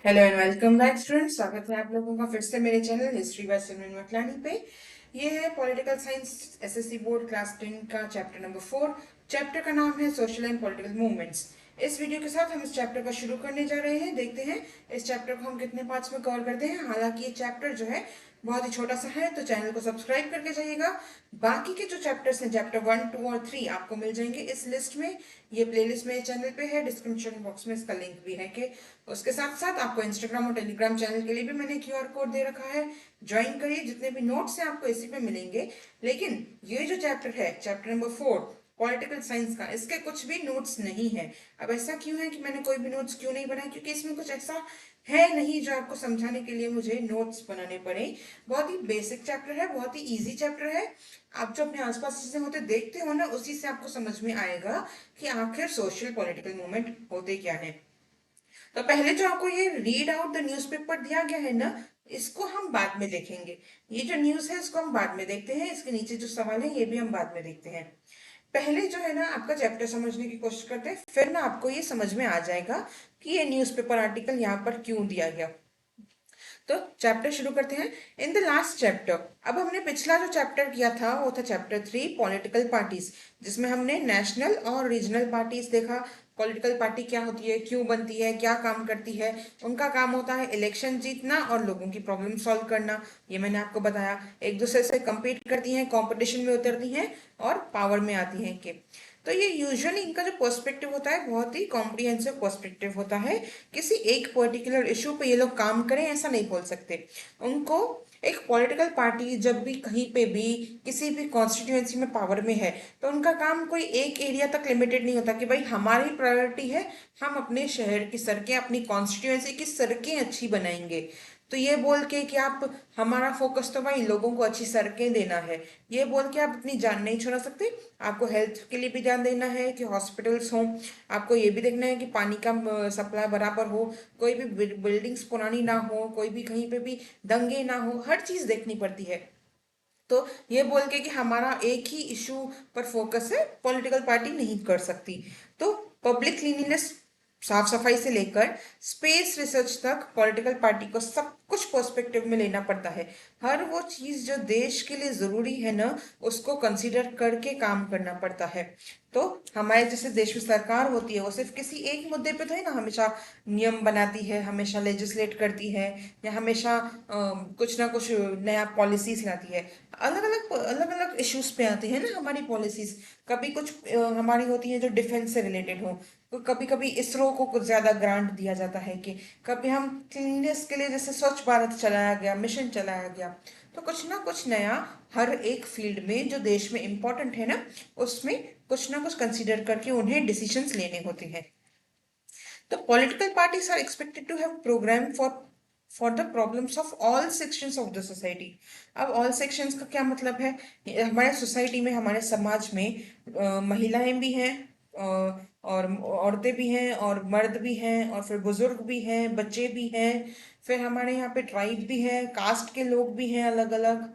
Hello and welcome back students. स्वागत है आप लोगों का फिर से मेरे चैनल हिस्ट्री बाय सिमरन मकलानी पे। ये है political science SSC board class 10 का चैप्टर नंबर 4। चैप्टर का नाम है सोशल एंड पॉलिटिकल मूवमेंट्स। इस वीडियो के साथ हम इस चैप्टर का शुरू करने जा रहे हैं। देखते हैं इस चैप्टर को हम कितने पार्ट्स में कवर करते हैं। हालांकि ये चैप्टर जो है बहुत ही छोटा सा है, तो चैनल को सब्सक्राइब करके जाइएगा। बाकी के जो चैप्टर्स हैं, चैप्टर 1, 2 और 3 आपको मिल जाएंगे इस लिस्ट में। ये प्लेलिस्ट मेरे चैनल पे है, डिस्क्रिप्शन बॉक्स में इसका लिंक भी है। कि उसके साथ साथ आपको इंस्टाग्राम और टेलीग्राम चैनल के लिए भी मैंने क्यूआर कोड दे रखा है। ज्वाइन करिए, जितने भी नोट्स हैं आपको इसी पे मिलेंगे। लेकिन ये जो चैप्टर है, चैप्टर नंबर 4 पॉलिटिकल साइंस का, इसके कुछ भी नोट्स नहीं है। अब ऐसा क्यों है कि मैंने कोई भी नोट्स क्यों नहीं बनाए? क्योंकि इसमें कुछ ऐसा है नहीं जो आपको समझाने के लिए मुझे नोट्स बनाने पड़े। बहुत ही बेसिक चैप्टर है, बहुत ही इजी चैप्टर है। आप जो अपने आसपास चीजें होते देखते हो ना, उसी से आपको समझ में आएगा कि आखिर सोशल पॉलिटिकल मूवमेंट होते क्या है। तो पहले जो आपको ये रीड आउट द न्यूज़पेपर दिया गया है ना, इसको हम बाद में देखेंगे। ये जो न्यूज़ है इसको हम बाद में देखते हैं। इसके नीचे जो सवाल है ये भी हम बाद में देखते हैं। पहले जो है ना, आपका चैप्टर समझने की कोशिश करते हैं, फिर ना आपको ये समझ में आ जाएगा कि ये न्यूज़पेपर आर्टिकल यहाँ पर क्यों दिया गया। तो चैप्टर शुरू करते हैं। इन द लास्ट चैप्टर, अब हमने पिछला जो चैप्टर किया था वो था चैप्टर 3 पॉलिटिकल पार्टीज, जिसमें हमने नेशनल और रीजनल पार्टीज देखा। पॉलिटिकल पार्टी क्या होती है, क्यों बनती है, क्या काम करती है। उनका काम होता है इलेक्शन जीतना और लोगों की प्रॉब्लम सॉल्व करना। ये मैंने आपको बताया। एक दूसरे से compete करती हैं, कंपटीशन में उतरती हैं और पावर में आती हैं के। तो ये यूजुअली इनका जो पर्सपेक्टिव होता है बहुत ही कॉम्प्रिहेंसिव पर्सपेक्टिव होता है। किसी एक पर्टिकुलर इशू पे ये लोग काम करें ऐसा नहीं बोल सकते। उनको एक पॉलिटिकल पार्टी जब भी कहीं पे भी किसी भी कॉन्स्टिट्यूएंसी में पावर में है, तो उनका काम कोई एक एरिया तक लिमिटेड नहीं होता कि भाई हमारी प्रायोरिटी है, हम अपने शहर की सड़कें, अपनी कॉन्स्टिट्यूएंसी की सड़कें अच्छी बनाएंगे। तो ये बोल के कि आप, हमारा फोकस तो भाई लोगों को अच्छी सड़कें देना है, ये बोल के आप अपनी जान नहीं छोड़ा सकते। आपको हेल्थ के लिए भी ध्यान देना है कि हॉस्पिटल्स हों। आपको ये भी देखना है कि पानी का सप्लाई बराबर हो, कोई भी बिल्डिंग्स पुरानी ना हो, कोई भी कहीं पे भी दंगे ना हो, हर चीज देखनी पड़ती है। तो ये बोल के कि हमारा एक ही इशू पर फोकस है, पॉलिटिकल पार्टी नहीं कर सकती। तो पब्लिक क्लीनिनेस, साफ सफाई से लेकर स्पेस रिसर्च तक पॉलिटिकल पार्टी को सब कुछ पर्सपेक्टिव में लेना पड़ता है। हर वो चीज जो देश के लिए जरूरी है ना, उसको कंसीडर करके काम करना पड़ता है। तो हमारे जैसे देश में सरकार होती है, वो सिर्फ किसी एक मुद्दे पे थोड़ी ना हमेशा नियम बनाती है, हमेशा लेजिस्लेट करती है, या हमेशा कुछ ना कुछ नया पॉलिसीज लाती है। अलग अलग इश्यूज पे आती है ना हमारी पॉलिसीज। कभी कुछ हमारी होती है जो डिफेंस से रिलेटेड हो, तो कभी कभी इसरो को कुछ ज्यादा ग्रांट दिया जाता है। कि कभी हम क्लीननेस के लिए, जैसे स्वच्छ भारत चलाया गया, मिशन चलाया गया। तो कुछ ना कुछ नया हर एक फील्ड में जो देश में इम्पोर्टेंट है ना, उसमें कुछ ना कुछ कंसीडर करके उन्हें डिसीजंस लेने होते हैं। The political parties are expected to have program for the problems of all sections of the society। अब all sections का क्या मतलब है? हमारे सोसाइटी में, हमारे समाज में महिलाएं भी हैं, और औरतें भी हैं, और मर्द भी हैं, और फिर बुजुर्ग भी हैं, बच्चे भी हैं। फिर हमारे यहाँ पे ट्राइब भी है, कास्ट के लोग भी हैं अलग अलग,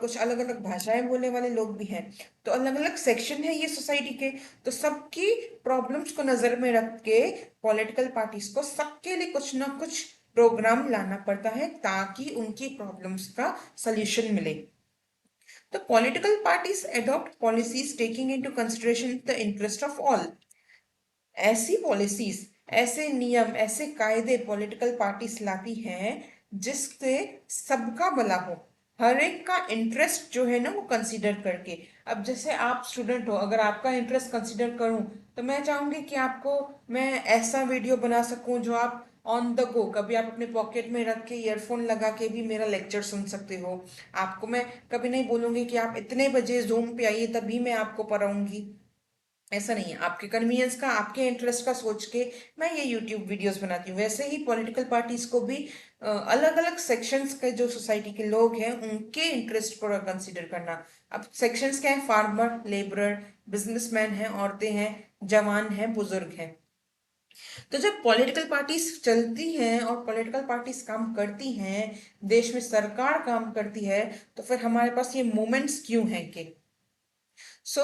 कुछ अलग अलग भाषाएं बोलने वाले लोग भी हैं। तो अलग अलग सेक्शन है ये सोसाइटी के। तो सबकी प्रॉब्लम्स को नजर में रख के पॉलिटिकल पार्टीज को सबके लिए कुछ ना कुछ प्रोग्राम लाना पड़ता है, ताकि उनकी प्रॉब्लम्स का सॉल्यूशन मिले। तो political parties adopt policies taking into consideration the interest of all. ऐसी पॉलिसीज, ऐसे नियम, ऐसे कायदे पॉलिटिकल पार्टीज लाती हैं जिससे सबका भला हो, हर एक का इंटरेस्ट जो है ना वो कंसीडर करके। अब जैसे आप स्टूडेंट हो, अगर आपका इंटरेस्ट कंसीडर करूं, तो मैं चाहूंगी कि आपको मैं ऐसा वीडियो बना सकूं जो आप ऑन द गो, कभी आप अपने पॉकेट में रख के ईयरफोन लगा के भी मेरा लेक्चर सुन सकते हो। आपको मैं कभी नहीं बोलूंगी कि आप इतने बजे जूम पे आइए तभी मैं आपको पढ़ाऊंगी। ऐसा नहीं है। आपके कन्वीनियंस का, आपके इंटरेस्ट का सोच के मैं ये यूट्यूब वीडियोस बनाती हूँ। वैसे ही पॉलिटिकल पार्टीज को भी अलग अलग सेक्शंस के जो सोसाइटी के लोग हैं उनके इंटरेस्ट पर कंसीडर करना। अब सेक्शंस क्या है? फार्मर, लेबरर, बिजनेसमैन हैं, औरतें हैं, जवान हैं, बुजुर्ग हैं। तो जब पॉलिटिकल पार्टीज चलती हैं और पॉलिटिकल पार्टीज काम करती हैं, देश में सरकार काम करती है, तो फिर हमारे पास ये मूवमेंट्स क्यों हैं? के सो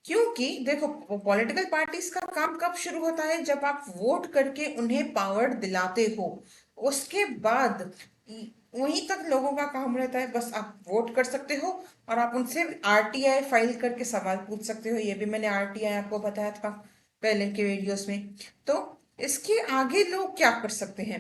क्योंकि देखो, पॉलिटिकल पार्टीज का काम कब शुरू होता है? जब आप वोट करके उन्हें पावर दिलाते हो। उसके बाद वहीं तक लोगों का काम रहता है, बस आप वोट कर सकते हो और आप उनसे आरटीआई फाइल करके सवाल पूछ सकते हो। ये भी मैंने आरटीआई आपको बताया था पहले के वीडियोस में। तो इसके आगे लोग क्या कर सकते हैं?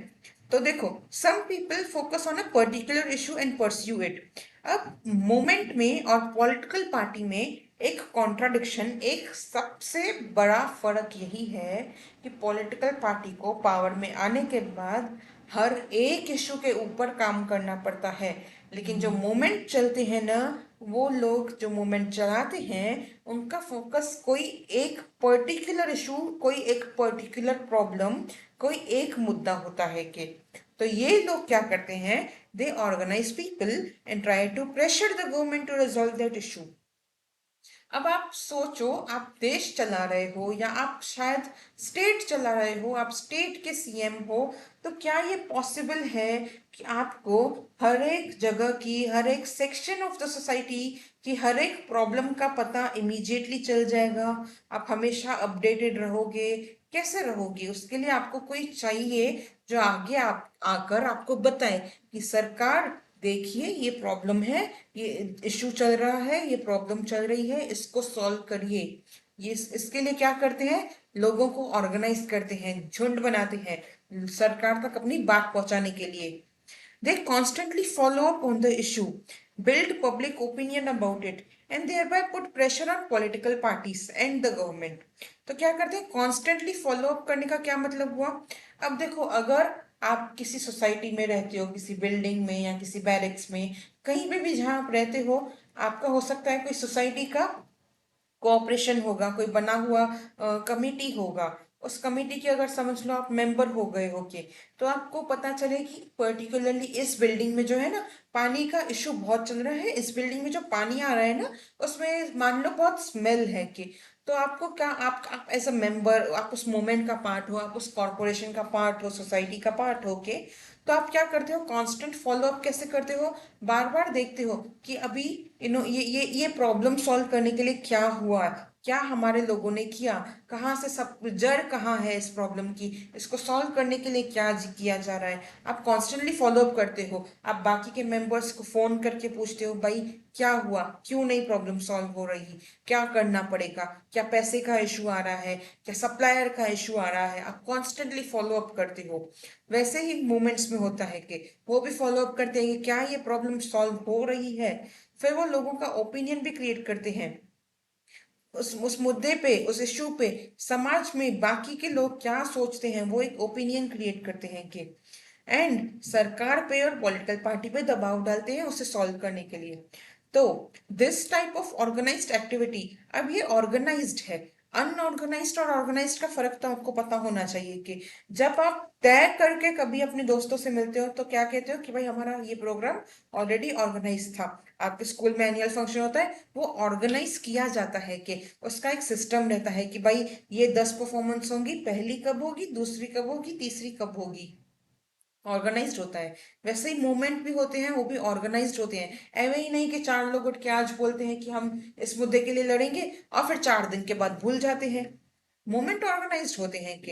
तो देखो, some people focus on a particular issue and pursue it. अब मूवमेंट में और पॉलिटिकल पार्टी में एक कॉन्ट्राडिक्शन, एक सबसे बड़ा फर्क यही है कि पॉलिटिकल पार्टी को पावर में आने के बाद हर एक इशू के ऊपर काम करना पड़ता है, लेकिन जो मूवमेंट चलते हैं ना, वो लोग जो मूवमेंट चलाते हैं उनका फोकस कोई एक पर्टिकुलर इशू, कोई एक पर्टिकुलर प्रॉब्लम, कोई एक मुद्दा होता है कि तो ये लोग क्या करते हैं? They organise people and try to pressure the government to resolve that issue. अब आप सोचो, आप देश चला रहे हो या आप शायद स्टेट चला रहे हो, आप स्टेट के सीएम हो, तो क्या ये पॉसिबल है कि आपको हर एक जगह की, हर एक सेक्शन ऑफ द सोसाइटी की हर एक प्रॉब्लम का पता इमीडिएटली चल जाएगा? आप हमेशा अपडेटेड रहोगे? कैसे रहोगे? उसके लिए आपको कोई चाहिए जो आगे आप आकर आपको बताए कि सरकार देखिए, ये प्रॉब्लम है, ये इशू चल रहा है, ये प्रॉब्लम चल रही है, इसको सॉल्व करिए। ये इसके लिए क्या करते हैं? लोगों को ऑर्गेनाइज करते हैं, झुंड बनाते हैं सरकार तक अपनी बात पहुंचाने के लिए। They constantly follow up on the issue, build public opinion about it and thereby put pressure on political parties and the government। तो क्या करते हैं? कॉन्स्टेंटली फॉलो अप करने का क्या मतलब हुआ? अब देखो, अगर आप किसी सोसाइटी में रहते हो, किसी बिल्डिंग में या किसी बैरिक्स में, कहीं पे भी जहां आप रहते हो, आपका हो सकता है कोई सोसाइटी का कोऑपरेशन होगा, कोई बना हुआ कमिटी होगा। उस कमिटी की अगर समझ लो आप मेंबर हो गए हो के, तो आपको पता चले कि पर्टिकुलरली इस बिल्डिंग में जो है ना, पानी का इशू बहुत चल रहा है, इस बिल्डिंग में जो पानी आ रहा है ना, उसमें मान लो बहुत स्मेल है कि, तो आपको क्या, आप एज अ मेंबर, आप उस मूवमेंट का पार्ट हो, आप उस कॉरपोरेशन का पार्ट हो, सोसाइटी का पार्ट हो के, तो आप क्या करते हो? कांस्टेंट फॉलो अप कैसे करते हो? बार बार देखते हो कि अभी ये प्रॉब्लम सॉल्व करने के लिए क्या हुआ, क्या हमारे लोगों ने किया, कहाँ से सब जड़ कहाँ है इस प्रॉब्लम की, इसको सॉल्व करने के लिए क्या किया जा रहा है। आप कॉन्स्टेंटली फॉलो अप करते हो। आप बाकी के मेंबर्स को फोन करके पूछते हो, भाई क्या हुआ, क्यों नहीं प्रॉब्लम सॉल्व हो रही, क्या करना पड़ेगा, क्या पैसे का इशू आ रहा है, क्या सप्लायर का इशू आ रहा है। आप कॉन्स्टेंटली फॉलो अप करते हो। वैसे ही मूवमेंट्स में होता है कि वो भी फॉलो अप करते हैं कि क्या ये प्रॉब्लम सॉल्व हो रही है। फिर वो लोगों का ओपिनियन भी क्रिएट करते हैं उस मुद्दे पे, उस इश्यू पे। समाज में बाकी के लोग क्या सोचते हैं, वो एक ओपिनियन क्रिएट करते हैं कि, एंड सरकार पे और पॉलिटिकल पार्टी पे दबाव डालते हैं उसे सॉल्व करने के लिए। तो this type of organised activity, अब ये ऑर्गेनाइज्ड है। अनऑर्गेनाइज्ड और ऑर्गेनाइज्ड का फर्क तो आपको पता होना चाहिए कि जब आप तय करके कभी अपने दोस्तों से मिलते हो तो क्या कहते हो कि भाई हमारा ये प्रोग्राम ऑलरेडी ऑर्गेनाइज था। आपके स्कूल में एनुअल फंक्शन होता है, वो ऑर्गेनाइज किया जाता है कि उसका एक सिस्टम रहता है कि भाई ये 10 परफॉर्मेंस होंगी, पहली कब होगी, दूसरी कब होगी, तीसरी कब होगी। ऑर्गेनाइज्ड होता है। वैसे ही मूवमेंट भी होते हैं, वो भी ऑर्गेनाइज्ड होते हैं। ऐवे ही नहीं कि चार लोग उठ के आज बोलते हैं कि हम इस मुद्दे के लिए लड़ेंगे और फिर 4 दिन के बाद भूल जाते हैं। मूवमेंट ऑर्गेनाइज्ड होते हैं कि,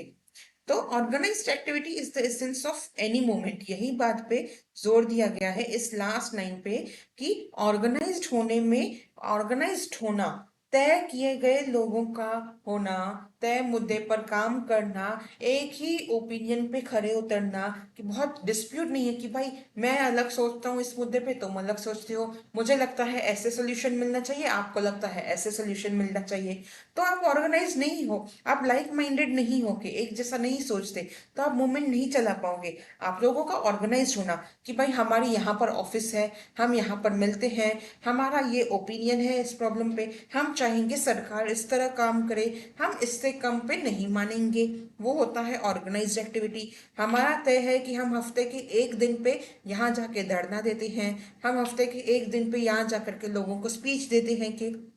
तो organised activity is the essence of any movement. यही बात पे जोर दिया गया है इस लास्ट लाइन पे कि ऑर्गेनाइज्ड होने में, ऑर्गेनाइज्ड होना, तय किए गए लोगों का होना, तय मुद्दे पर काम करना, एक ही ओपिनियन पे खड़े उतरना, कि बहुत डिस्प्यूट नहीं है कि भाई मैं अलग सोचता हूँ इस मुद्दे पे, तुम अलग सोचते हो, मुझे लगता है ऐसे सोल्यूशन मिलना चाहिए, आपको लगता है ऐसे सोल्यूशन मिलना चाहिए। तो आप ऑर्गेनाइज नहीं हो, आप लाइक माइंडेड नहीं हो, के एक जैसा नहीं सोचते, तो आप मूवमेंट नहीं चला पाओगे। आप लोगों का ऑर्गेनाइज होना कि भाई हमारी यहाँ पर ऑफिस है, हम यहाँ पर मिलते हैं, हमारा ये ओपिनियन है इस प्रॉब्लम पे, हम चाहेंगे सरकार इस तरह काम करे, हम इससे कम पे नहीं मानेंगे, वो होता है ऑर्गेनाइज्ड एक्टिविटी। हमारा तय है कि हम हफ्ते के एक दिन पे यहाँ जाके धरना देते हैं, हम हफ्ते के एक दिन पे यहाँ जाकर के लोगों को स्पीच देते हैं, कि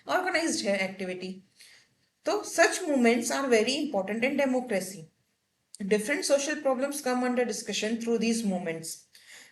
ऑर्गेनाइज्ड है एक्टिविटी। तो such movements are very important in democracy. Different social problems come under discussion through these movements.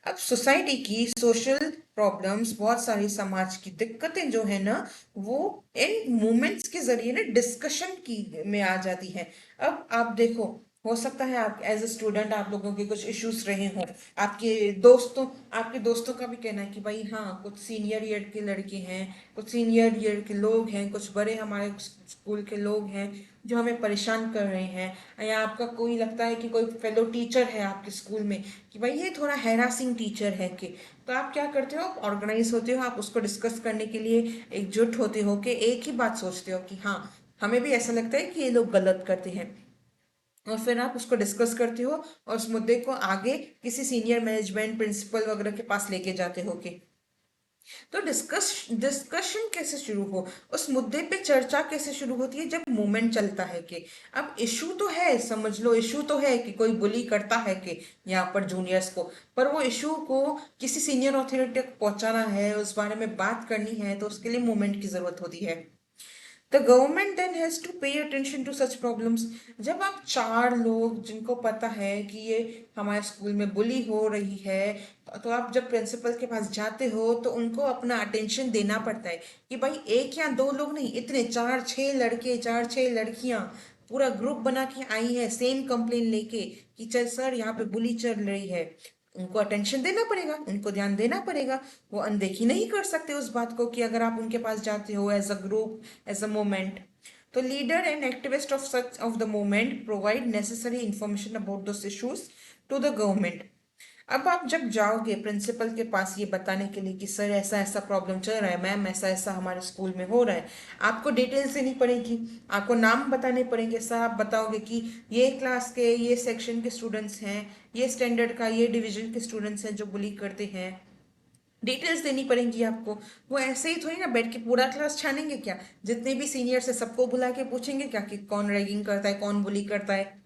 अब सोसाइटी की सोशल प्रॉब्लम्स, बहुत सारी समाज की दिक्कतें जो है ना, वो इन मूवमेंट्स के जरिए ना डिस्कशन की में आ जाती है। अब आप देखो, हो सकता है आप एज ए स्टूडेंट आप लोगों के कुछ इश्यूज रहे हों, आपके दोस्तों का भी कहना है कि भाई हाँ, कुछ सीनियर ईयर के लड़के हैं, कुछ सीनियर ईयर के लोग हैं, कुछ बड़े हमारे स्कूल के लोग हैं जो हमें परेशान कर रहे हैं, या आपका कोई लगता है कि कोई फेलो टीचर है आपके स्कूल में कि भाई ये थोड़ा हैरासिंग टीचर है कि, तो आप क्या करते हो, ऑर्गेनाइज होते हो, आप उसको डिस्कस करने के लिए एकजुट होते हो कि एक ही बात सोचते हो कि हाँ, हमें भी ऐसा लगता है कि ये लोग गलत करते हैं, और फिर आप उसको डिस्कस करते हो और उस मुद्दे को आगे किसी सीनियर मैनेजमेंट प्रिंसिपल वगैरह के पास लेके जाते हो कि, तो डिस्कशन कैसे शुरू हो, उस मुद्दे पे चर्चा कैसे शुरू होती है, जब मूवमेंट चलता है कि अब इशू तो है, समझ लो इशू तो है कि कोई बुली करता है कि यहाँ पर जूनियर्स को, पर वो इशू को किसी सीनियर अथॉरिटी तक पहुंचाना है, उस बारे में बात करनी है, तो उसके लिए मूवमेंट की जरूरत होती है। The government then has to pay attention to such problems. जब आप चार लोग जिनको पता है कि ये हमारे स्कूल में बुली हो रही है, तो आप जब प्रिंसिपल के पास जाते हो तो उनको अपना अटेंशन देना पड़ता है कि भाई एक या दो लोग नहीं, इतने चार छह लड़के, चार छह लड़कियां पूरा ग्रुप बना के आई है सेम कंप्लेन लेके कि चल सर यहाँ पे बुली चल रही है। उनको अटेंशन देना पड़ेगा, उनको ध्यान देना पड़ेगा, वो अनदेखी नहीं कर सकते उस बात को कि अगर आप उनके पास जाते हो as a group, as a movement. तो leader and activist of the movement provide necessary information about those issues to the government. अब आप जब जाओगे प्रिंसिपल के पास ये बताने के लिए कि सर ऐसा ऐसा प्रॉब्लम चल रहा है, मैम ऐसा ऐसा हमारे स्कूल में हो रहा है, आपको डिटेल्स देनी पड़ेगी, आपको नाम बताने पड़ेंगे, सर आप बताओगे कि ये क्लास के ये सेक्शन के स्टूडेंट्स हैं, ये स्टैंडर्ड का ये डिवीजन के स्टूडेंट्स हैं जो बुली करते हैं, डिटेल्स देनी पड़ेंगी आपको। वो ऐसे ही थोड़ी ना बैठ के पूरा क्लास छानेंगे क्या, जितने भी सीनियर्स है सबको बुला के पूछेंगे क्या कि कौन रैगिंग करता है, कौन बुली करता है।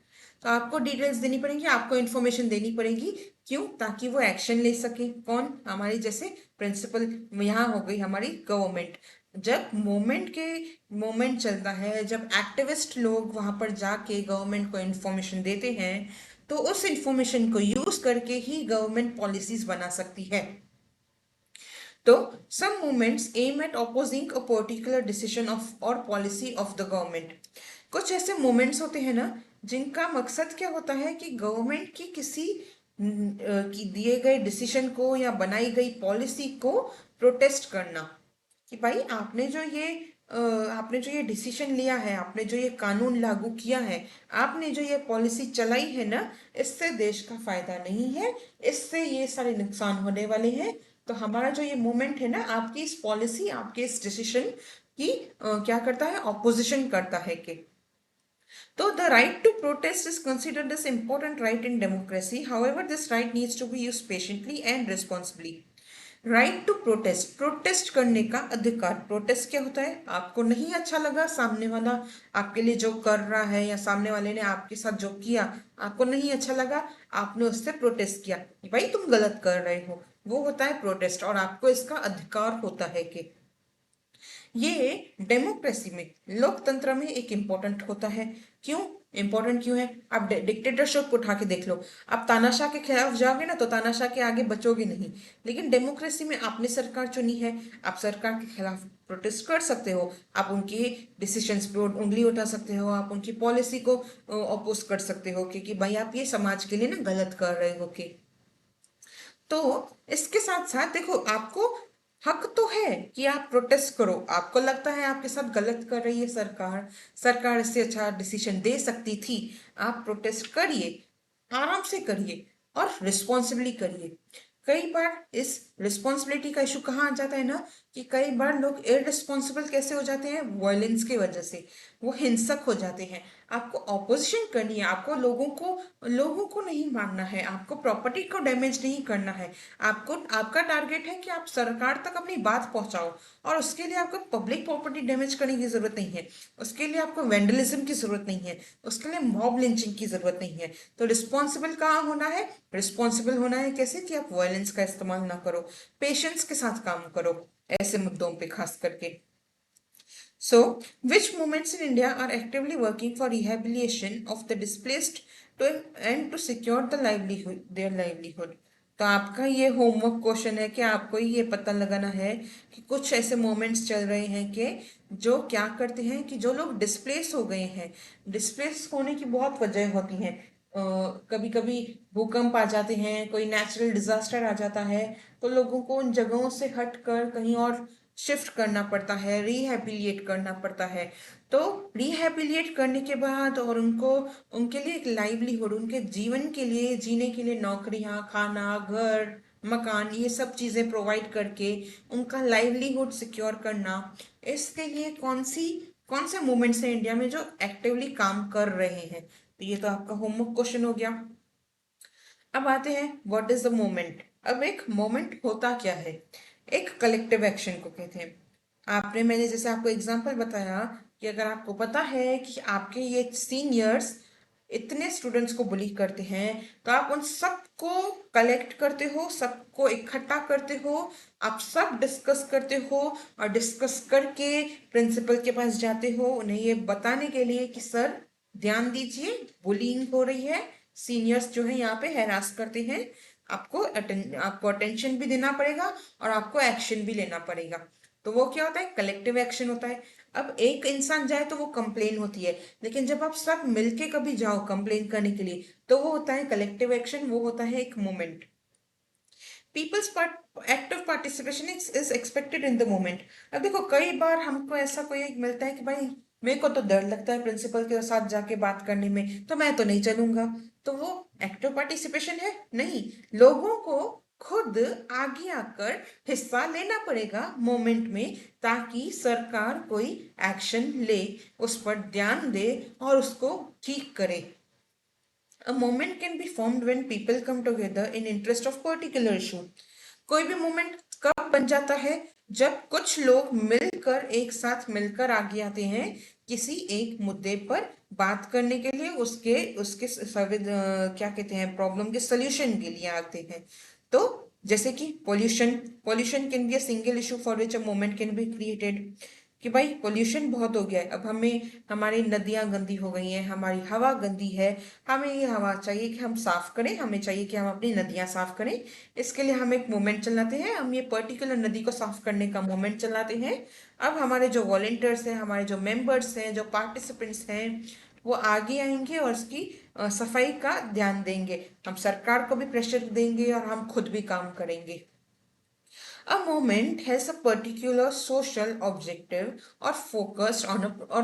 तो आपको डिटेल्स देनी पड़ेंगी, आपको इन्फॉर्मेशन देनी पड़ेगी। क्यों? ताकि वो एक्शन ले सके, कौन, हमारी जैसे प्रिंसिपल, यहाँ हो गई हमारी गवर्नमेंट। जब मोमेंट चलता है, जब एक्टिविस्ट लोग वहां पर जाके गवर्नमेंट को इन्फॉर्मेशन देते हैं, तो उस इन्फॉर्मेशन को यूज करके ही गवर्नमेंट पॉलिसीज बना सकती है। तो some movements aim at opposing a particular decision of or policy of the government। कुछ ऐसे मूवमेंट्स होते हैं ना जिनका मकसद क्या होता है कि गवर्नमेंट की किसी की दिए गए डिसीजन को या बनाई गई पॉलिसी को प्रोटेस्ट करना, कि भाई आपने जो ये डिसीजन लिया है, आपने जो ये कानून लागू किया है, आपने जो ये पॉलिसी चलाई है ना, इससे देश का फायदा नहीं है, इससे ये सारे नुकसान होने वाले हैं। तो हमारा जो ये मूवमेंट है ना, आपकी इस पॉलिसी, आपके इस डिसीजन की क्या करता है, ऑपोजिशन करता है कि, तो the right to protest is considered as important right in democracy. However, this right needs to be used patiently and responsibly. Right to protest, protest करने का अधिकार। प्रोटेस्ट क्या होता है, आपको नहीं अच्छा लगा सामने वाला आपके लिए जो कर रहा है, या सामने वाले ने आपके साथ जो किया आपको नहीं अच्छा लगा, आपने उससे प्रोटेस्ट किया कि भाई तुम गलत कर रहे हो, वो होता है प्रोटेस्ट, और आपको इसका अधिकार होता है कि, ये डेमोक्रेसी में, लोकतंत्र में एक इम्पोर्टेंट होता है। क्यों इंपॉर्टेंट क्यों है? आप डिक्टेटरशिप को उठा के देख लो, आप तानाशाह के खिलाफ जाओगे ना तो तानाशाह के आगे बचोगे नहीं, लेकिन डेमोक्रेसी में आपने सरकार चुनी है, आप सरकार के खिलाफ प्रोटेस्ट कर सकते हो, आप उनकी डिसीजंस पे उंगली उठा सकते हो, आप उनकी पॉलिसी को अपोज कर सकते हो कि भाई आप ये समाज के लिए ना गलत कर रहे हो कि। तो इसके साथ साथ देखो, आपको हक तो है कि आप प्रोटेस्ट करो, आपको लगता है आपके साथ गलत कर रही है सरकार, सरकार इससे अच्छा डिसीजन दे सकती थी, आप प्रोटेस्ट करिए, आराम से करिए और रिस्पॉन्सिबली करिए। कई बार इस रिस्पॉन्सिबिलिटी का इशू कहाँ आ जाता है ना, कि कई बार लोग इररिस्पॉन्सिबल कैसे हो जाते हैं, वायलेंस की वजह से वो हिंसक हो जाते हैं। आपको ऑपोजिशन करनी है, आपको लोगों को नहीं मारना है, आपको प्रॉपर्टी को डैमेज नहीं करना है, आपको, आपका टारगेट है कि आप सरकार तक अपनी बात पहुंचाओ, और उसके लिए आपको पब्लिक प्रॉपर्टी डैमेज करने की जरूरत नहीं है, उसके लिए आपको वेंडलिज्म की जरूरत नहीं है, उसके लिए मॉब लिंचिंग की जरूरत नहीं है। तो रिस्पॉन्सिबल कहाँ होना है, रिस्पॉन्सिबल होना है कैसे, कि आप वायलेंस का इस्तेमाल ना करो, पेशेंस के साथ काम करो ऐसे मुद्दों पे खास करके। So, which movements in India are actively working for rehabilitation of the displaced to and to secure the livelihood, their livelihood? तो आपका ये होमवर्क क्वेश्चन है कि आपको ये पता लगाना है कि कुछ ऐसे मोमेंट्स चल रहे हैं कि जो क्या करते हैं कि जो लोग डिस्प्लेस हो गए हैं, डिस्प्लेस होने की बहुत वजह होती हैं। कभी कभी भूकंप आ जाते हैं, कोई नेचुरल डिजास्टर आ जाता है, तो लोगों को उन जगहों से हट कर कहीं और शिफ्ट करना पड़ता है, रिहैबिलिएट करना पड़ता है। तो रिहैबिलिएट करने के बाद और उनको, उनके लिए एक लाइवलीहुड, उनके जीवन के लिए, जीने के लिए नौकरियां, खाना, घर, मकान, ये सब चीज़ें प्रोवाइड करके उनका लाइवलीहुड सिक्योर करना, इसके लिए कौन से मूवमेंट्स हैं इंडिया में जो एक्टिवली काम कर रहे हैं। तो ये तो आपका होमवर्क क्वेश्चन हो गया। अब आते हैं व्हाट इज द मोमेंट। अब एक मोमेंट होता क्या है? एक कलेक्टिव एक्शन को कहते हैं। मैंने जैसे आपको एग्जांपल बताया कि अगर आपको पता है कि आपके ये सीनियर्स इतने स्टूडेंट्स को बुली करते हैं, तो आप उन सबको कलेक्ट करते हो, सबको इकट्ठा करते हो, आप सब डिस्कस करते हो, और डिस्कस करके प्रिंसिपल के पास जाते हो उन्हें ये बताने के लिए कि सर ध्यान दीजिए, बुलिंग हो रही है, सीनियर्स जो है यहाँ पे हैरास करते हैं, आपको अटेंशन भी देना पड़ेगा और आपको एक्शन भी लेना पड़ेगा। तो वो क्या होता है? कलेक्टिव एक्शन होता है। अब एक इंसान जाए तो वो कंप्लेन होती है, लेकिन जब आप सब मिलके कभी जाओ कंप्लेन करने के लिए, तो वो होता है कलेक्टिव एक्शन, वो होता है एक moment. People's active participation is expected in the moment. अब देखो, कई बार हमको ऐसा कोई एक मिलता है कि भाई मेरे को तो डर लगता है प्रिंसिपल के साथ जाके बात करने में, तो मैं तो नहीं चलूंगा। तो वो एक्टिव पार्टिसिपेशन है? नहीं। लोगों को खुद आगे आकर हिस्सा लेना पड़ेगा मोमेंट में, ताकि सरकार कोई एक्शन ले, उस पर ध्यान दे और उसको ठीक करे। A moment can be formed when people come together in interest of particular issue. कोई भी मोमेंट कब बन जाता है? जब कुछ लोग मिलकर, एक साथ मिलकर आगे आते हैं किसी एक मुद्दे पर बात करने के लिए, उसके उसके क्या कहते हैं, प्रॉब्लम के सोल्यूशन के लिए आते हैं। तो जैसे कि pollution, pollution can be a single issue for which a moment can be created. कि भाई पोल्यूशन बहुत हो गया है, अब हमें, हमारी नदियां गंदी हो गई हैं, हमारी हवा गंदी है, हमें ये हवा चाहिए कि हम साफ करें, हमें चाहिए कि हम अपनी नदियां साफ करें। इसके लिए हम एक मूवमेंट चलाते हैं, हम ये पर्टिकुलर नदी को साफ करने का मूवमेंट चलाते हैं। अब हमारे जो वॉलेंटियर्स हैं, हमारे जो मेंबर्स हैं, जो पार्टिसिपेंट्स हैं, वो आगे आएंगे और उसकी सफाई का ध्यान देंगे। हम सरकार को भी प्रेशर देंगे और हम खुद भी काम करेंगे। A movement has a particular social objective or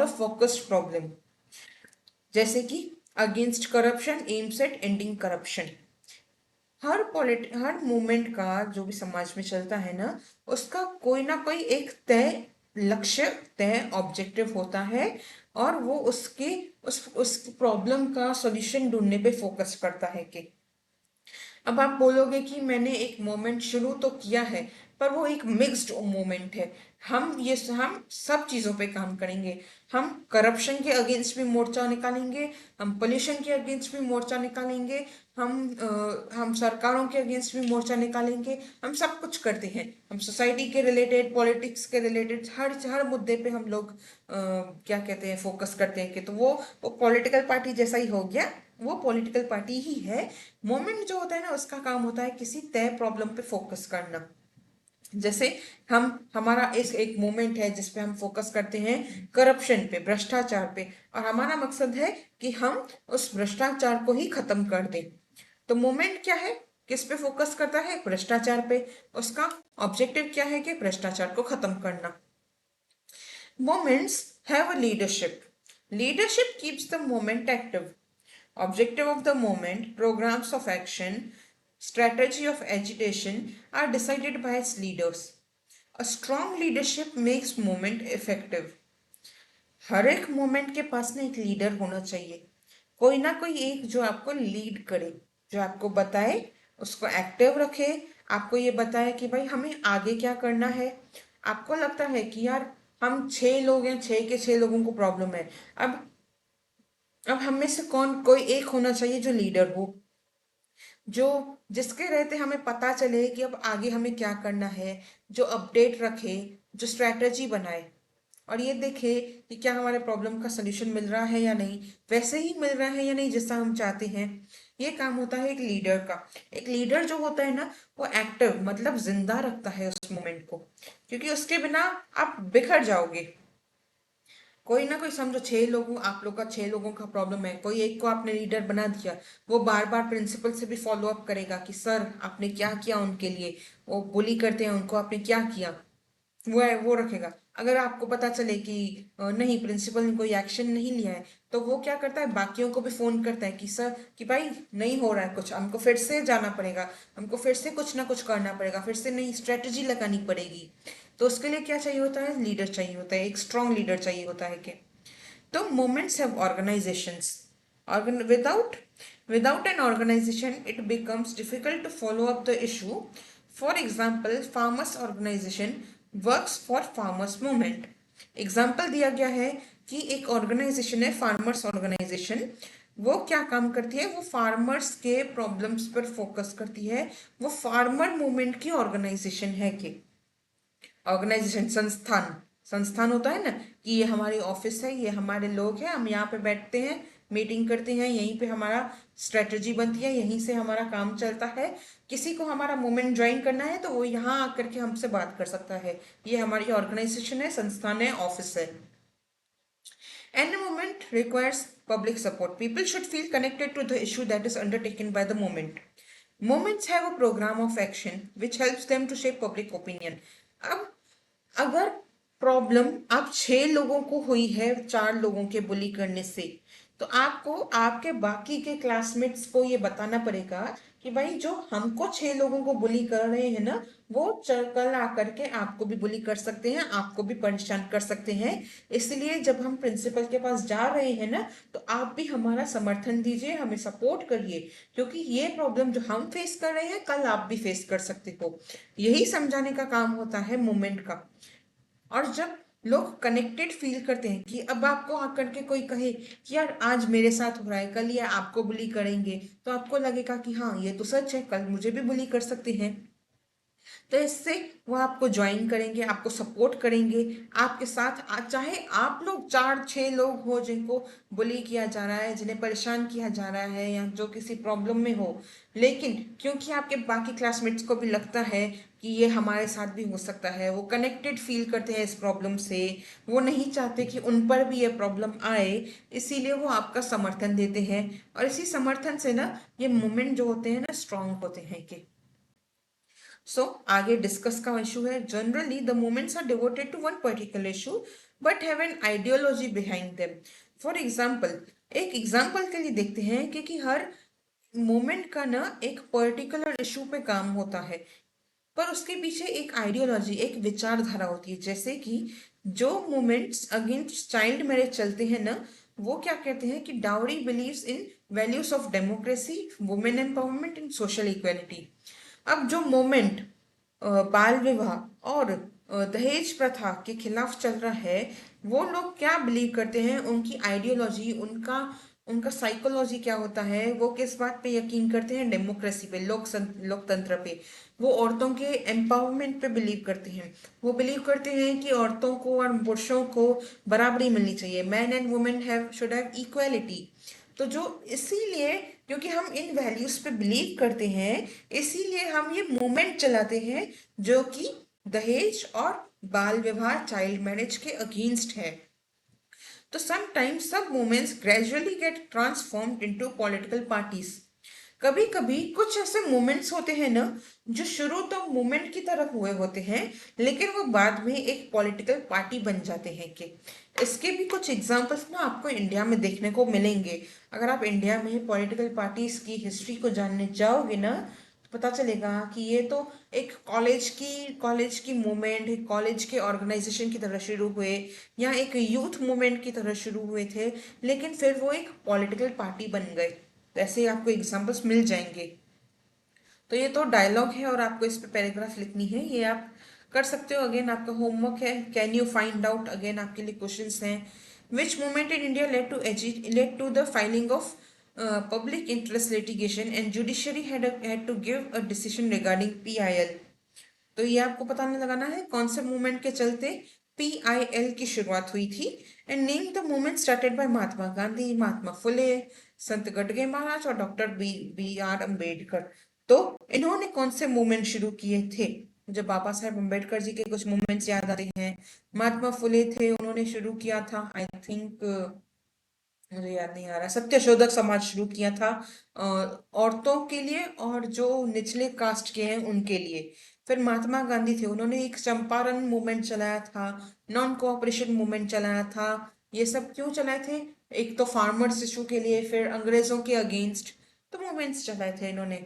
focused problem. जैसे कि against corruption, aims at ending corruption. Her movement का जो भी समाज में चलता है ना, उसका कोई ना कोई एक तय लक्ष्य, तय ऑब्जेक्टिव होता है, और वो उस प्रॉब्लम का सॉल्यूशन ढूंढने पे फोकस करता है। कि अब आप बोलोगे कि मैंने एक मोमेंट शुरू तो किया है, पर वो एक मिक्स्ड मोमेंट है। हम सब चीज़ों पे काम करेंगे। हम करप्शन के अगेंस्ट भी मोर्चा निकालेंगे, हम पोल्यूशन के अगेंस्ट भी मोर्चा निकालेंगे, हम सरकारों के अगेंस्ट भी मोर्चा निकालेंगे। हम सब कुछ करते हैं, हम सोसाइटी के रिलेटेड, पॉलिटिक्स के रिलेटेड, हर हर मुद्दे पे हम लोग क्या कहते हैं, फोकस करते हैं। कि तो वो पॉलिटिकल पार्टी जैसा ही हो गया, वो पॉलिटिकल पार्टी ही है। मोमेंट जो होता है ना, उसका काम होता है किसी तय प्रॉब्लम पे फोकस करना। जैसे हम, हमारा इस एक मोमेंट है जिसपे हम फोकस करते हैं करप्शन पे, भ्रष्टाचार पे, और हमारा मकसद है कि हम उस भ्रष्टाचार को ही खत्म कर दें। तो मोमेंट क्या है, किस पे फोकस करता है? भ्रष्टाचार पे। उसका ऑब्जेक्टिव क्या है? कि भ्रष्टाचार को खत्म करना। Moments have a leadership. Leadership keeps the moment active. Objective of the moment, programs of action, strategy of agitation are decided by its leaders. A strong leadership makes movement effective. हर एक moment के पास ना एक leader होना चाहिए, कोई ना कोई एक जो आपको लीड करे, जो आपको बताए, उसको एक्टिव रखे, आपको ये बताए कि भाई हमें आगे क्या करना है। आपको लगता है कि यार हम 6 लोग हैं, 6 के 6 लोगों को प्रॉब्लम है। अब हम में से कोई एक होना चाहिए जो लीडर हो, जो जिसके रहते हमें पता चले कि अब आगे हमें क्या करना है, जो अपडेट रखे, जो स्ट्रैटेजी बनाए, और ये देखे कि क्या हमारे प्रॉब्लम का सलूशन मिल रहा है या नहीं, वैसे ही मिल रहा है या नहीं जैसा हम चाहते हैं, ये काम होता है एक लीडर का। एक लीडर जो होता है ना, वो एक्टिव मतलब जिंदा रखता है उस मोमेंट को, क्योंकि उसके बिना आप बिखर जाओगे। कोई ना कोई समझो 6 लोगों, आप लोग का 6 लोगों का प्रॉब्लम है, कोई एक को आपने लीडर बना दिया, वो बार बार प्रिंसिपल से भी फॉलो अप करेगा कि सर आपने क्या किया उनके लिए, वो बुली करते हैं उनको, आपने क्या किया, वो रखेगा। अगर आपको पता चले कि नहीं प्रिंसिपल ने कोई एक्शन नहीं लिया है, तो वो क्या करता है, बाकियों को भी फोन करता है कि सर कि भाई नहीं हो रहा है कुछ, हमको फिर से जाना पड़ेगा, हमको फिर से कुछ ना कुछ करना पड़ेगा, फिर से नई स्ट्रेटजी लगानी पड़ेगी। तो उसके लिए क्या चाहिए होता है, लीडर चाहिए होता है, एक स्ट्रांग लीडर चाहिए होता है कि तो movements have organizations. Without an organization, it becomes difficult to follow up the issue. For example, farmers organization works for farmers movement. Example दिया गया है कि एक ऑर्गेनाइजेशन है फार्मर्स ऑर्गेनाइजेशन, वो क्या काम करती है, वो फार्मर्स के प्रॉब्लम्स पर फोकस करती है, वो फार्मर मूवमेंट की ऑर्गेनाइजेशन है कि ऑर्गेनाइजेशन संस्थान, संस्थान होता है ना कि ये हमारी ऑफिस है, ये हमारे लोग हैं, हम यहाँ पे बैठते हैं, मीटिंग करते हैं, यहीं पे हमारा स्ट्रेटजी बनती है, यहीं से हमारा काम चलता है। किसी को हमारा मूवमेंट ज्वाइन करना है तो वो यहाँ आकर के हमसे बात कर सकता है। ये हमारी ऑर्गेनाइजेशन है, संस्थान है, ऑफिस है। Any movement requires public support. People should feel connected to the issue that is undertaken by the movement. Movements have a program of action which helps them to shape public opinion. अब अगर problem आप 6 लोगों को हुई है 4 लोगों के बुली करने से, तो आपको आपके बाकी के क्लासमेट्स को ये बताना पड़ेगा कि भाई जो हमको 6 लोगों को बुली कर रहे हैं ना, वो कल आकर के आपको भी बुली कर सकते हैं, आपको भी परेशान कर सकते हैं। इसलिए जब हम प्रिंसिपल के पास जा रहे हैं ना, तो आप भी हमारा समर्थन दीजिए, हमें सपोर्ट करिए, क्योंकि ये प्रॉब्लम जो हम फेस कर रहे हैं कल आप भी फेस कर सकते हो। यही समझाने का काम होता है मूवमेंट का। और जब लोग कनेक्टेड फील करते हैं कि अब आपको आकर के कोई कहे कि यार आज मेरे साथ हो रहा है, कल ये आपको बुली करेंगे, तो आपको लगेगा कि हाँ ये तो सच है, कल मुझे भी बुली कर सकते हैं। तो इससे वो आपको ज्वाइन करेंगे, आपको सपोर्ट करेंगे, आपके साथ चाहे आप लोग 4-6 लोग हो जिनको बुली किया जा रहा है, जिन्हें परेशान किया जा रहा है, या जो किसी प्रॉब्लम में हो, लेकिन क्योंकि आपके बाकी क्लासमेट्स को भी लगता है कि ये हमारे साथ भी हो सकता है, वो कनेक्टेड फील करते हैं इस प्रॉब्लम से, वो नहीं चाहते कि उन पर भी ये प्रॉब्लम आए, इसीलिए वो आपका समर्थन देते हैं। और इसी समर्थन से ना ये मूवमेंट जो होते हैं ना स्ट्रांग होते हैं कि आगे डिस्कस का इशू है, generally the movements are devoted to one particular issue but have an ideology behind them. For example, एक एग्जाम्पल के लिए देखते हैं कि हर मूवमेंट का ना एक पर्टिकुलर इशू पे काम होता है, पर उसके पीछे एक आइडियोलॉजी, एक विचारधारा होती है। जैसे कि जो मूवमेंट्स अगेंस्ट चाइल्ड मैरिज चलते हैं ना, वो क्या कहते हैं कि dowry believes in values of democracy, women empowerment and social equality. अब जो मोमेंट बाल विवाह और दहेज प्रथा के खिलाफ चल रहा है, वो लोग क्या बिलीव करते हैं, उनकी आइडियोलॉजी, उनका उनका साइकोलॉजी क्या होता है, वो किस बात पे यकीन करते हैं, डेमोक्रेसी पे, लोकतंत्र पे। वो औरतों के एम्पावरमेंट पे बिलीव करते हैं। वो बिलीव करते हैं कि औरतों को और पुरुषों को बराबरी मिलनी चाहिए, man and women have should have equality. तो जो इसीलिए क्योंकि हम इन वैल्यूज पे बिलीव करते हैं, इसीलिए हम ये मूवमेंट चलाते हैं जो कि दहेज और बाल विवाह, चाइल्ड मैरिज के अगेंस्ट है। तो समटाइम्स सब movements gradually get transformed into political parties. कभी कभी कुछ ऐसे मूवमेंट्स होते हैं ना, जो शुरू तो मूवमेंट की तरह हुए होते हैं, लेकिन वो बाद में एक पॉलिटिकल पार्टी बन जाते हैं कि इसके भी कुछ एग्जांपल्स ना आपको इंडिया में देखने को मिलेंगे। अगर आप इंडिया में पॉलिटिकल पार्टीज की हिस्ट्री को जानने जाओगे ना, तो पता चलेगा कि ये तो एक कॉलेज की मूवमेंट, एक कॉलेज के ऑर्गेनाइजेशन की तरह शुरू हुए, या एक यूथ मूवमेंट की तरह शुरू हुए थे, लेकिन फिर वो एक पॉलिटिकल पार्टी बन गए। तो ऐसे आपको एग्जांपल्स मिल जाएंगे। तो ये तो डायलॉग है और आपको इस पे पैराग्राफ लिखनी है, ये आप कर सकते हो। अगेन आपका होमवर्क है, can you find out, again आपके लिए क्वेश्चंस हैं। Which movement in India led to the filing of public interest litigation and judiciary had to give a decision regarding PIL। तो ये आपको पता नहीं लगाना है कौन से मूवमेंट के चलते PIL की शुरुआत हुई थी। And name the movement started by Mahatma Gandhi, Mahatma Phule, Sant Gadge महाराज और डॉक्टर बी आर अम्बेडकर। तो इन्होंने कौन से मूवमेंट शुरू किए थे? जब बाबा साहेब अम्बेडकर जी के कुछ मूवमेंट्स याद आते हैं। महात्मा फुले थे, उन्होंने शुरू किया था, आई थिंक मुझे याद नहीं आ रहा, सत्यशोधक समाज शुरू किया था औरतों के लिए और जो निचले कास्ट के हैं उनके लिए। फिर महात्मा गांधी थे, उन्होंने एक चंपारण मूवमेंट चलाया था, नॉन कोऑपरेशन मूवमेंट चलाया था। ये सब क्यों चलाए थे? एक तो फार्मर्स इशू के लिए, फिर अंग्रेजों के अगेंस्ट, तो मूवमेंट्स चलाए थे इन्होंने।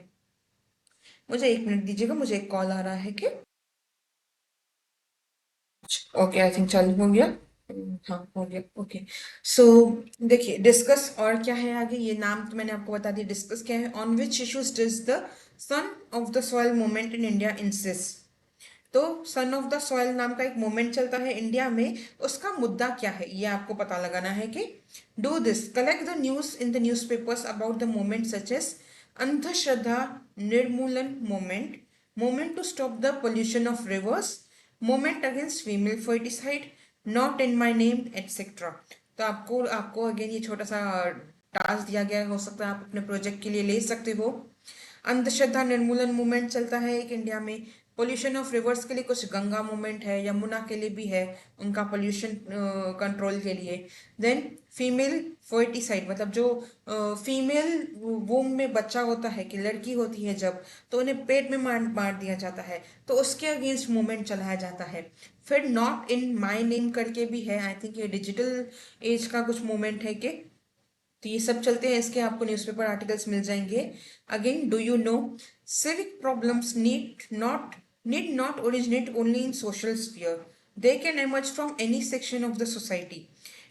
मुझे 1 मिनट दीजिएगा, मुझे एक कॉल आ रहा है कि ओके, आई थिंक चालू हो गया। हाँ, हो गया। ओके, सो देखिए, डिस्कस और क्या है आगे, ये नाम तो मैंने आपको बता दिया। डिस्कस क्या है? On which issues does the son of the soil movement in India insist. तो सन ऑफ द सॉइल नाम का एक मूवमेंट चलता है इंडिया में, उसका मुद्दा क्या है ये आपको पता लगाना है। कि do this, collect the news in the news papers about the movement such as Andhashraddha Nirmoolan movement, movement to stop the pollution of rivers, movement against female foeticide, not in my name etcetera. तो आपको आपको again ये छोटा सा task दिया गया है, हो सकता है आप अपने प्रोजेक्ट के लिए ले सकते हो। अंधश्रद्धा निर्मूलन मूवमेंट चलता है एक इंडिया में। पोल्यूशन ऑफ रिवर्स के लिए कुछ गंगा मूवमेंट है, यमुना के लिए भी है, उनका पोल्यूशन कंट्रोल के लिए। देन फीमेल फोर्टिसाइड, मतलब जो फीमेल वूम में बच्चा होता है, कि लड़की होती है जब, तो उन्हें पेट में मार मार दिया जाता है, तो उसके अगेंस्ट मूवमेंट चलाया जाता है। फिर नॉट इन माई नेम करके भी है, आई थिंक ये डिजिटल एज का कुछ मूवमेंट है कि, तो ये सब चलते हैं, इसके आपको न्यूज़पेपर आर्टिकल्स मिल जाएंगे। Again, do you know civic problems need not originate only in social sphere. They can emerge from any section of the society.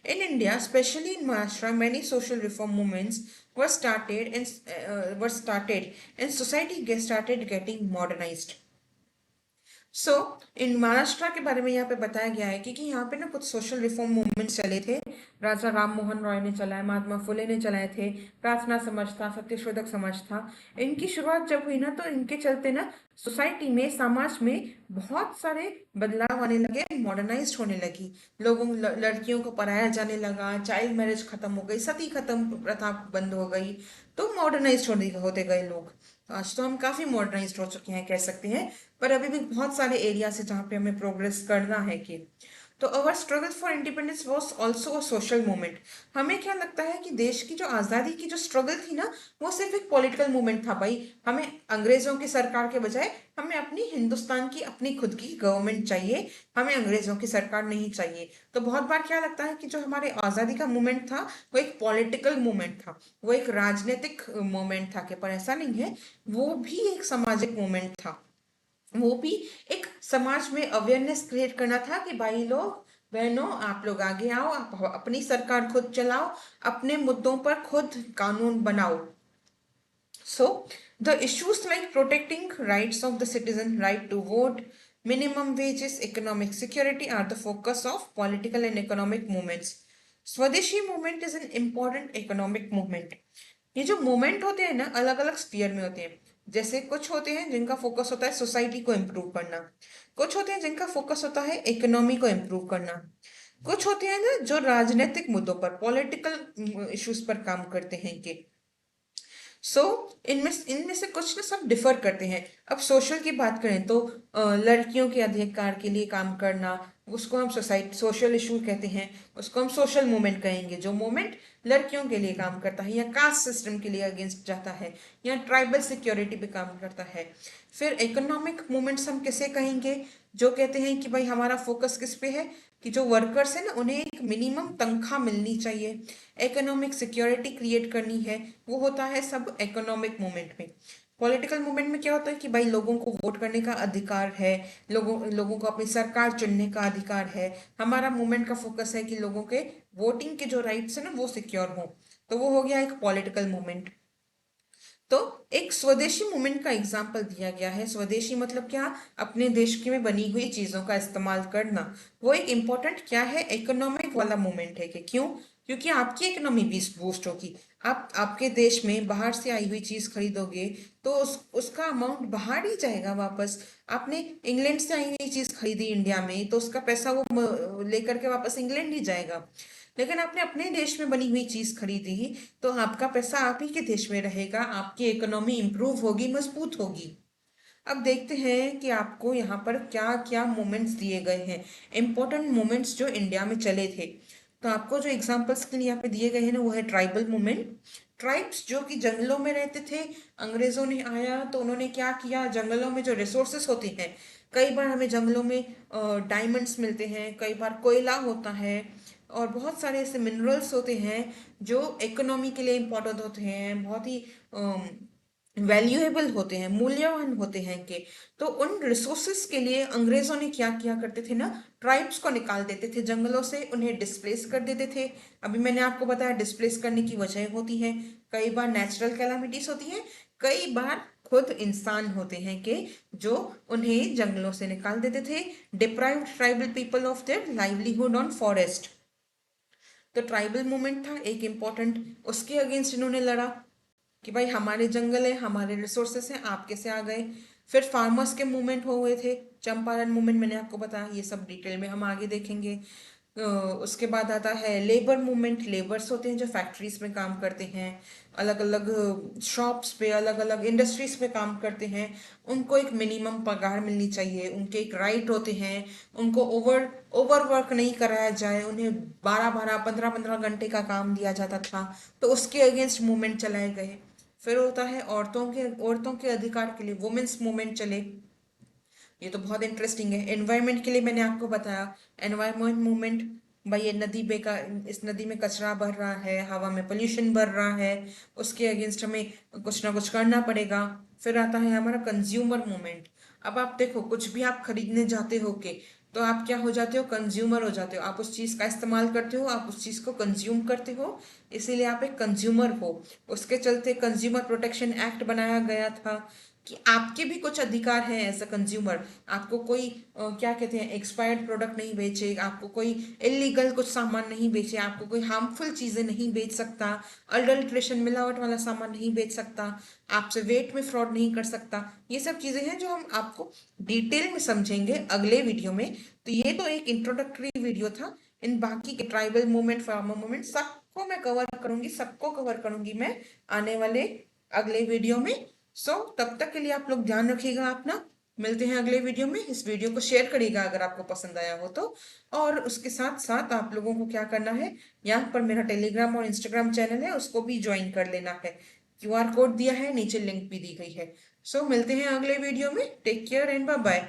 In India, especially in Maharashtra, many social reform movements were started and society started getting modernized. सो इन महाराष्ट्र के बारे में यहाँ पे बताया गया है कि यहाँ पे ना कुछ सोशल रिफॉर्म मूवमेंट्स चले थे। राजा राम मोहन रॉय ने चलाए, महात्मा फुले ने चलाए थे। प्रार्थना समाज था, सत्यशोधक समाज था। इनकी शुरुआत जब हुई ना, तो इनके चलते ना सोसाइटी में, समाज में बहुत सारे बदलाव आने लगे, मॉडर्नाइज्ड होने लगी। लोगों लड़कियों को पढ़ाया जाने लगा, चाइल्ड मैरिज खत्म हो गई, सती खत्म, प्रथा बंद हो गई, तो मॉडर्नाइज्ड होते गए लोग। आज तो हम काफी मॉडर्नाइज्ड हो चुके हैं, कह सकते हैं। पर अभी भी बहुत सारे एरियाज है जहाँ पे हमें प्रोग्रेस करना है। कि तो our struggle for independence was also a social movement. हमें क्या लगता है कि देश की जो आज़ादी की जो स्ट्रगल थी ना, वो सिर्फ एक पॉलिटिकल मूवमेंट था। भाई, हमें अंग्रेजों की सरकार के बजाय हमें अपनी हिंदुस्तान की अपनी खुद की गवर्नमेंट चाहिए, हमें अंग्रेजों की सरकार नहीं चाहिए। तो बहुत बार क्या लगता है कि जो हमारे आज़ादी का मूवमेंट था वो एक पॉलिटिकल मूवमेंट था, वो एक राजनीतिक मूवमेंट था। कि पर ऐसा नहीं है, वो भी एक सामाजिक मूवमेंट था। वो भी एक समाज में अवेयरनेस क्रिएट करना था कि भाई लोग, बहनों, आप लोग आगे आओ, आप अपनी सरकार खुद चलाओ, अपने मुद्दों पर खुद कानून बनाओ। So, the issues like protecting rights of the citizen, right to vote, minimum wages, economic security are the focus of political and economic movements. स्वदेशी movement is an important economic movement. ये जो मूवमेंट होते हैं ना, अलग अलग spear में होते हैं। जैसे कुछ होते हैं जिनका फोकस होता है सोसाइटी को इम्प्रूव करना, कुछ होते हैं जिनका फोकस होता है इकोनॉमी को इम्प्रूव करना, कुछ होते हैं ना जो राजनीतिक मुद्दों पर, पॉलिटिकल इश्यूज पर काम करते हैं। कि इनमें इनमें से कुछ ना सब डिफर करते हैं। अब सोशल की बात करें तो लड़कियों के अधिकार के लिए काम करना, उसको हम सोसाइटी सोशल इशू कहते हैं, उसको हम सोशल मूवमेंट कहेंगे। जो मूवमेंट लड़कियों के लिए काम करता है, या कास्ट सिस्टम के लिए अगेंस्ट जाता है, या ट्राइबल सिक्योरिटी पे काम करता है। फिर इकोनॉमिक मूवमेंट्स हम किसे कहेंगे? जो कहते हैं कि भाई हमारा फोकस किस पे है, कि जो वर्कर्स है ना, उन्हें एक मिनिमम तनख्वाह मिलनी चाहिए, इकोनॉमिक सिक्योरिटी क्रिएट करनी है, वो होता है सब इकोनॉमिक मूवमेंट में। पॉलिटिकल मूवमेंट में क्या होता है कि भाई लोगों को वोट करने का अधिकार है, लोगों को अपनी सरकार चुनने का अधिकार है। हमारा मूवमेंट का फोकस है कि लोगों के वोटिंग के जो राइट्स है ना, वो सिक्योर हो। तो वो हो गया एक पॉलिटिकल मूवमेंट। तो एक स्वदेशी मूवमेंट का एग्जाम्पल दिया गया है। स्वदेशी मतलब क्या? अपने देश की में बनी हुई चीजों का इस्तेमाल करना। वो एक इम्पोर्टेंट क्या है? इकोनॉमिक वाला मूवमेंट है। कि क्यों? क्योंकि आपकी इकोनॉमी भी बूस्ट होगी, आप आपके देश में बाहर से आई हुई चीज खरीदोगे तो उसका अमाउंट बाहर ही जाएगा वापस। आपने इंग्लैंड से आई हुई चीज खरीदी इंडिया में तो उसका पैसा वो लेकर के वापस इंग्लैंड ही जाएगा। लेकिन आपने अपने देश में बनी हुई चीज खरीदी तो आपका पैसा आप ही के देश में रहेगा, आपकी इकोनॉमी इंप्रूव होगी, मजबूत होगी। अब देखते हैं कि आपको यहाँ पर क्या क्या मोमेंट्स दिए गए हैं, इम्पोर्टेंट मोमेंट्स जो इंडिया में चले थे। तो आपको जो एग्जांपल्स के लिए यहाँ पे दिए गए हैं ना वो है ट्राइबल मूवमेंट। ट्राइब्स जो कि जंगलों में रहते थे, अंग्रेजों ने आया तो उन्होंने क्या किया, जंगलों में जो रिसोर्सेस होते हैं, कई बार हमें जंगलों में डायमंड्स मिलते हैं, कई बार कोयला होता है और बहुत सारे ऐसे मिनरल्स होते हैं जो इकोनॉमी के लिए इम्पोर्टेंट होते हैं, बहुत ही वैल्यूएबल होते हैं, मूल्यवान होते हैं के। तो उन रिसोर्सेस के लिए अंग्रेजों ने क्या किया करते थे ना, ट्राइब्स को निकाल देते थे जंगलों से, उन्हें डिस्प्लेस कर देते थे। अभी मैंने आपको बताया डिस्प्लेस करने की वजह होती है, कई बार नेचुरल कैलामिटीज होती है, कई बार खुद इंसान होते हैं कि जो उन्हें जंगलों से निकाल देते थे। Deprived tribal people of their livelihood on forest. तो ट्राइबल मूवमेंट था एक इम्पॉर्टेंट, उसके अगेंस्ट इन्होंने लड़ा कि भाई हमारे जंगल है, हमारे रिसोर्सेस हैं, आप कैसे आ गए। फिर फार्मर्स के मूवमेंट हो हुए थे, चंपारण मूवमेंट मैंने आपको बताया, ये सब डिटेल में हम आगे देखेंगे। उसके बाद आता है लेबर मूवमेंट। लेबर्स होते हैं जो फैक्ट्रीज में काम करते हैं, अलग अलग शॉप्स पे, अलग अलग इंडस्ट्रीज पे काम करते हैं, उनको एक मिनिमम पगार मिलनी चाहिए, उनके एक राइट होते हैं, उनको ओवर ओवर वर्क नहीं कराया जाए, उन्हें 12-12 15-15 घंटे का काम दिया जाता था। तो उसके अगेंस्ट मूवमेंट चलाए गए। फिर होता है औरतों के अधिकार के लिए वुमेन्स मूवमेंट चले। ये तो बहुत इंटरेस्टिंग है। एनवायरनमेंट के लिए मैंने आपको बताया, एनवायरनमेंट मूवमेंट, भाई ये नदी बेकार, इस नदी में कचरा भर रहा है, हवा में पोल्यूशन बढ़ रहा है, उसके अगेंस्ट हमें कुछ ना कुछ करना पड़ेगा। फिर आता है हमारा कंज्यूमर मूवमेंट। अब आप देखो, कुछ भी आप खरीदने जाते हो के तो आप क्या हो जाते हो, कंज्यूमर हो जाते हो, आप उस चीज का इस्तेमाल करते हो, आप उस चीज को कंज्यूम करते हो, इसीलिए आप एक कंज्यूमर हो। उसके चलते कंज्यूमर प्रोटेक्शन एक्ट बनाया गया था कि आपके भी कुछ अधिकार हैं एज अ कंज्यूमर। आपको कोई क्या कहते हैं, एक्सपायर्ड प्रोडक्ट नहीं बेचे, आपको कोई इलीगल कुछ सामान नहीं बेचे, आपको कोई हार्मफुल चीजें नहीं बेच सकता, अडल्ट्रेशन मिलावट वाला सामान नहीं बेच सकता, आपसे वेट में फ्रॉड नहीं कर सकता। ये सब चीजें हैं जो हम आपको डिटेल में समझेंगे अगले वीडियो में। तो ये तो एक इंट्रोडक्टरी वीडियो था। इन बाकी के ट्राइबल मूवमेंट, फार्मर मूवमेंट, सबको मैं कवर करूंगी, सबको कवर करूंगी मैं आने वाले अगले वीडियो में। तब तक के लिए आप लोग ध्यान रखिएगा अपना। मिलते हैं अगले वीडियो में। इस वीडियो को शेयर करिएगा अगर आपको पसंद आया हो तो। और उसके साथ साथ आप लोगों को क्या करना है, यहाँ पर मेरा टेलीग्राम और इंस्टाग्राम चैनल है, उसको भी ज्वाइन कर लेना है। क्यूआर कोड दिया है नीचे, लिंक भी दी गई है। मिलते हैं अगले वीडियो में। Take care and bye bye.